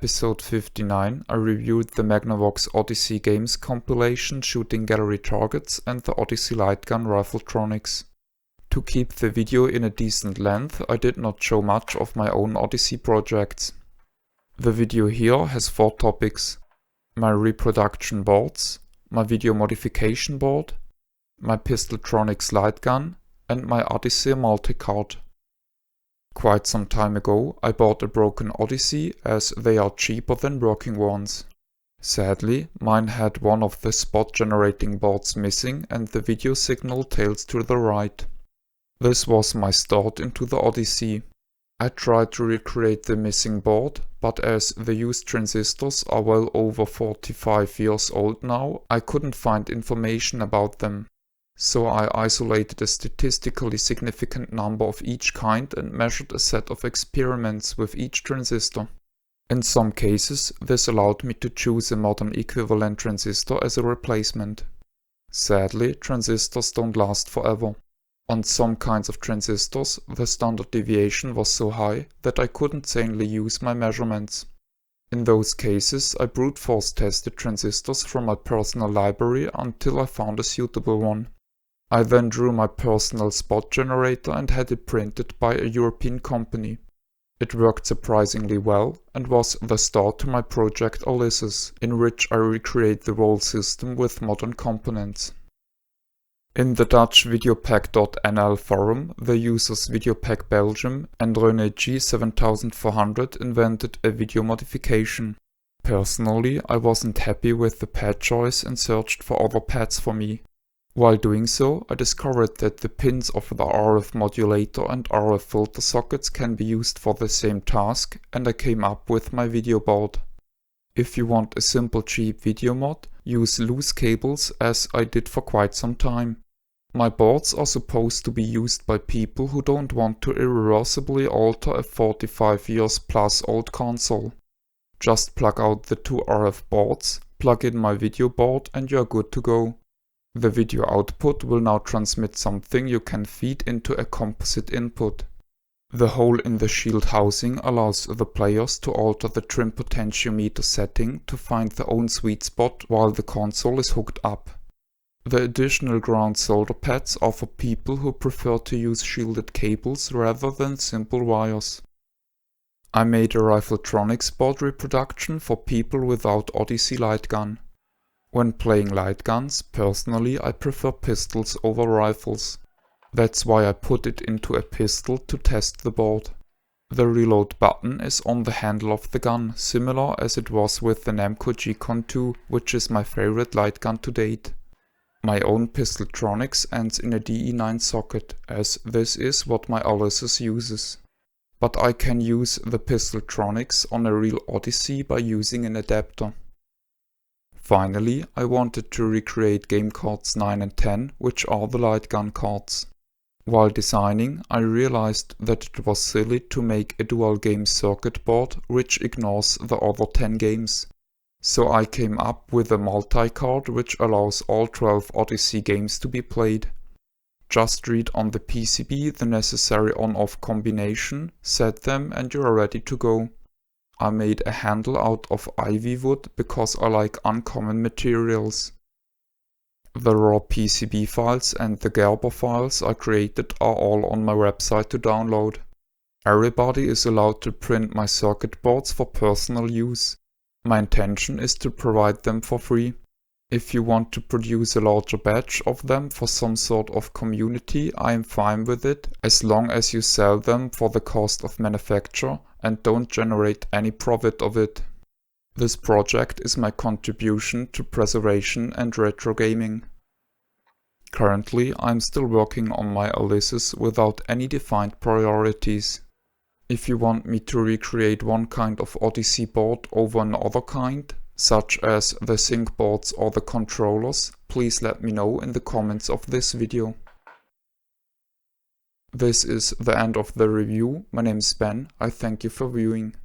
episode 59, I reviewed the Magnavox Odyssey games compilation Shooting Gallery Targets and the Odyssey Lightgun Rifletronics. To keep the video in a decent length, I did not show much of my own Odyssey projects. The video here has 4 topics: my reproduction boards, my video modification board, my Pistoltronics Lightgun, and my Odyssey multicard. Quite some time ago, I bought a broken Odyssey as they are cheaper than working ones. Sadly, mine had one of the spot generating boards missing and the video signal tails to the right. This was my start into the Odyssey. I tried to recreate the missing board, but as the used transistors are well over 45 years old now, I couldn't find information about them. So I isolated a statistically significant number of each kind and measured a set of experiments with each transistor. In some cases, this allowed me to choose a modern equivalent transistor as a replacement. Sadly, transistors don't last forever. On some kinds of transistors, the standard deviation was so high that I couldn't sanely use my measurements. In those cases, I brute force tested transistors from my personal library until I found a suitable one. I then drew my personal spot generator and had it printed by a European company. It worked surprisingly well and was the start to my project Ulysses, in which I recreate the whole system with modern components. In the Dutch videopack.nl forum, the users Videopack Belgium and René G7400 invented a video modification. Personally, I wasn't happy with the pad choice and searched for other pads for me. While doing so, I discovered that the pins of the RF modulator and RF filter sockets can be used for the same task, and I came up with my video board. If you want a simple cheap video mod, use loose cables as I did for quite some time. My boards are supposed to be used by people who don't want to irreversibly alter a 45 years plus old console. Just plug out the 2 RF boards, plug in my video board and you're good to go. The video output will now transmit something you can feed into a composite input. The hole in the shield housing allows the players to alter the trim potentiometer setting to find their own sweet spot while the console is hooked up. The additional ground solder pads are for people who prefer to use shielded cables rather than simple wires. I made a Rifletronics board reproduction for people without Odyssey Lightgun. When playing light guns, personally I prefer pistols over rifles. That's why I put it into a pistol to test the board. The reload button is on the handle of the gun, similar as it was with the Namco G-Con 2, which is my favorite light gun to date. My own Pistoltronics ends in a DE9 socket, as this is what my Ulysses uses. But I can use the Pistoltronics on a real Odyssey by using an adapter. Finally, I wanted to recreate game cards 9 and 10, which are the light gun cards. While designing, I realized that it was silly to make a dual game circuit board which ignores the other 10 games. So I came up with a multicard which allows all 12 Odyssey games to be played. Just read on the PCB the necessary on-off combination, set them and you are ready to go. I made a handle out of ivy wood because I like uncommon materials. The raw PCB files and the Gerber files I created are all on my website to download. Everybody is allowed to print my circuit boards for personal use. My intention is to provide them for free. If you want to produce a larger batch of them for some sort of community, I am fine with it, as long as you sell them for the cost of manufacture and don't generate any profit of it. This project is my contribution to preservation and retro gaming. Currently, I'm still working on my Ulysses without any defined priorities. If you want me to recreate one kind of Odyssey board over another kind, such as the sync boards or the controllers, please let me know in the comments of this video. This is the end of the review. My name is Ben. I thank you for viewing.